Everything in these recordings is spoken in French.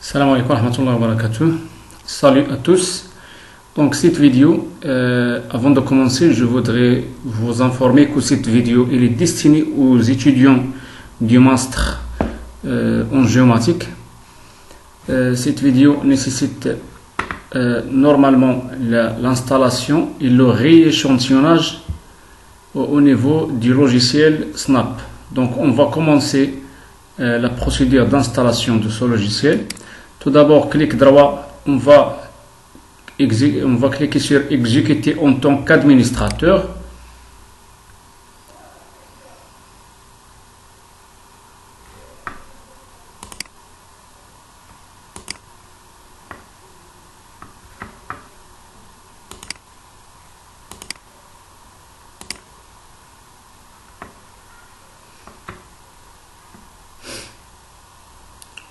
Salam alaikum wa rahmatullahi wa barakatuh. Salut à tous. Donc cette vidéo, avant de commencer, je voudrais vous informer que cette vidéo elle est destinée aux étudiants du master en géomatique. Cette vidéo nécessite normalement l'installation et le rééchantillonnage au niveau du logiciel Snap. Donc on va commencer la procédure d'installation de ce logiciel. Tout d'abord, clic droit, on va cliquer sur exécuter en tant qu'administrateur.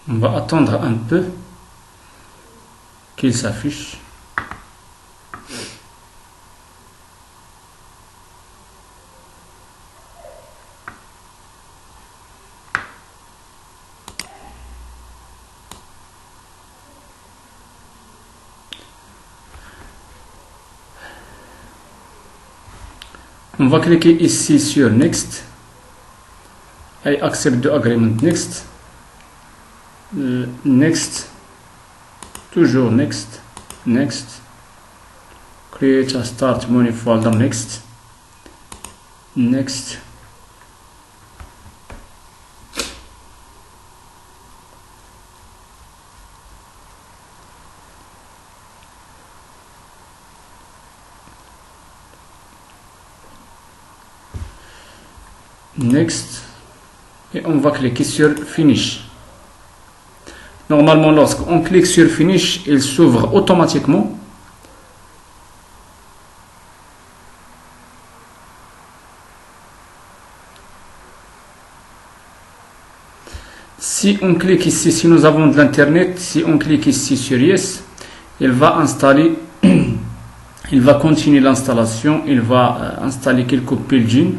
On va attendre un peu qu'il s'affiche. On va cliquer ici sur Next. I accept the agreement. Next. Next, toujours next, next, create a start menu folder, next, next, next, et on va cliquer sur finish. Normalement, lorsqu'on clique sur Finish, il s'ouvre automatiquement. Si on clique ici, si nous avons de l'internet, si on clique ici sur Yes, il va installer, il va continuer l'installation, il va installer quelques plugins.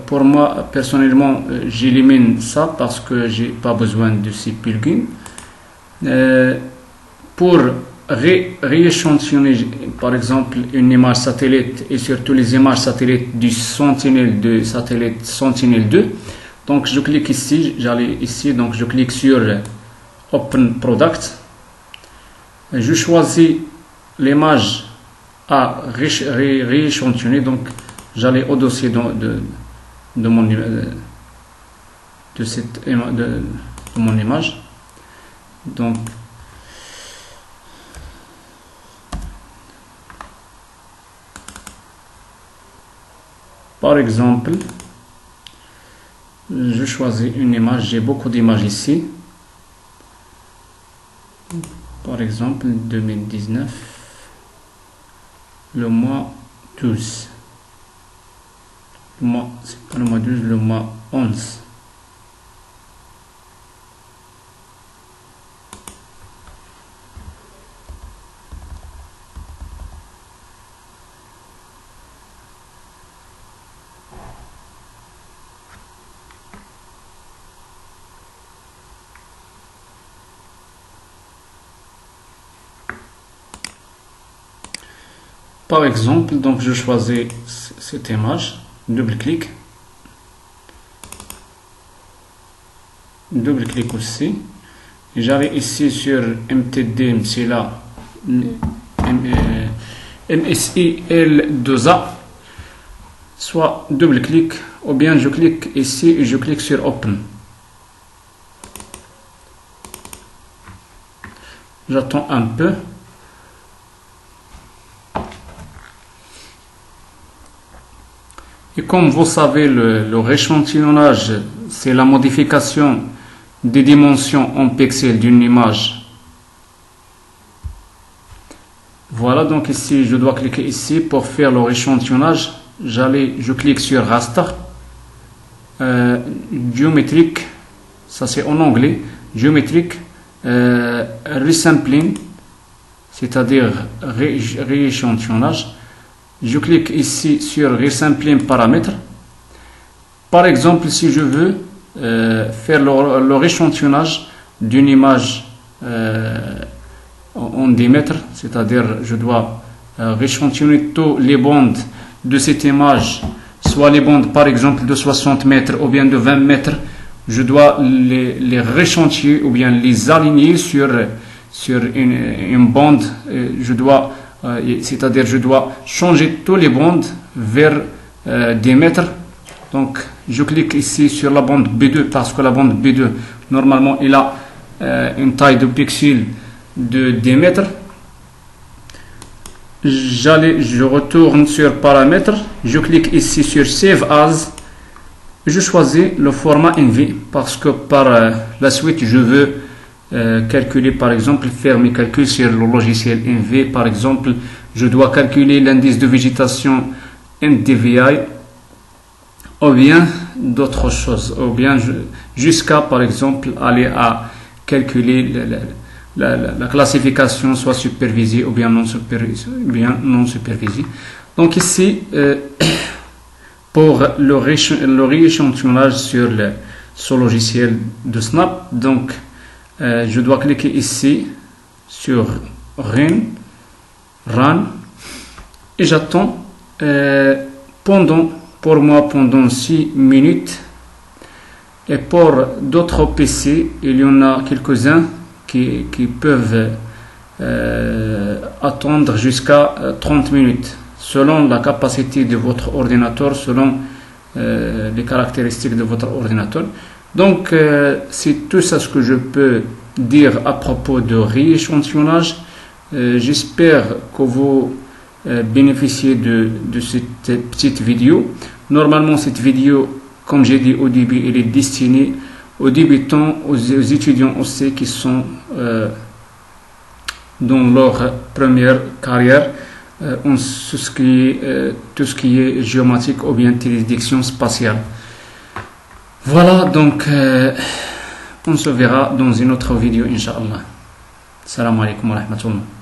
Pour moi, personnellement, j'élimine ça parce que j'ai pas besoin de ces plugins. Pour rééchantillonner, par exemple, une image satellite et surtout les images satellites du Sentinel satellite Sentinel-2, donc je clique ici, donc je clique sur Open Product. Je choisis l'image à rééchantillonner, donc j'allais au dossier de mon image. Donc par exemple, je choisis une image, j'ai beaucoup d'images ici. Par exemple 2019, le mois 12. C'est pas le mois 12, le mois 11. Par exemple, donc je choisis cette image. Double-clic aussi, j'arrive ici sur MTD, c'est là MSI L2A, soit double-clic ou bien je clique ici et je clique sur Open. J'attends un peu. Et comme vous savez, le rééchantillonnage, c'est la modification des dimensions en pixels d'une image. Voilà, donc ici, je dois cliquer ici pour faire le rééchantillonnage. Je clique sur Raster, Geometric, ça c'est en anglais, Geometric Resampling, c'est-à-dire rééchantillonnage. Je clique ici sur Resampling paramètres. Par exemple, si je veux faire leur échantillonnage d'une image en 10 mètres, c'est-à-dire je dois réchantillonner tous les bandes de cette image, soit les bandes par exemple de 60 mètres ou bien de 20 mètres, je dois les réchantillonner ou bien les aligner sur une bande, c'est-à-dire je dois changer tous les bandes vers 10 mètres. Donc je clique ici sur la bande B2 parce que la bande B2 normalement il a une taille de pixels de 10 mètres. Je retourne sur paramètres, je clique ici sur Save As, je choisis le format MV parce que par la suite je veux calculer, par exemple faire mes calculs sur le logiciel MV. Par exemple je dois calculer l'indice de végétation NDVI ou bien d'autres choses, ou bien jusqu'à par exemple aller à calculer la classification soit supervisée ou bien non supervisée. Donc ici pour le rééchantillonnage sur ce logiciel de Snap, donc je dois cliquer ici sur Run et j'attends pendant 6 minutes. Et pour d'autres PC, il y en a quelques-uns qui peuvent attendre jusqu'à 30 minutes selon la capacité de votre ordinateur, selon les caractéristiques de votre ordinateur. Donc c'est tout ça ce que je peux dire à propos de rééchantillonnage. J'espère que vous bénéficiez de cette petite vidéo. Normalement cette vidéo, comme j'ai dit au début, elle est destinée aux débutants, aux étudiants aussi qui sont dans leur première carrière en tout ce qui est géomatique ou bien télédiction spatiale. Voilà, donc on se verra dans une autre vidéo, Inch'Allah. Salam alaikum wa rahmatullah.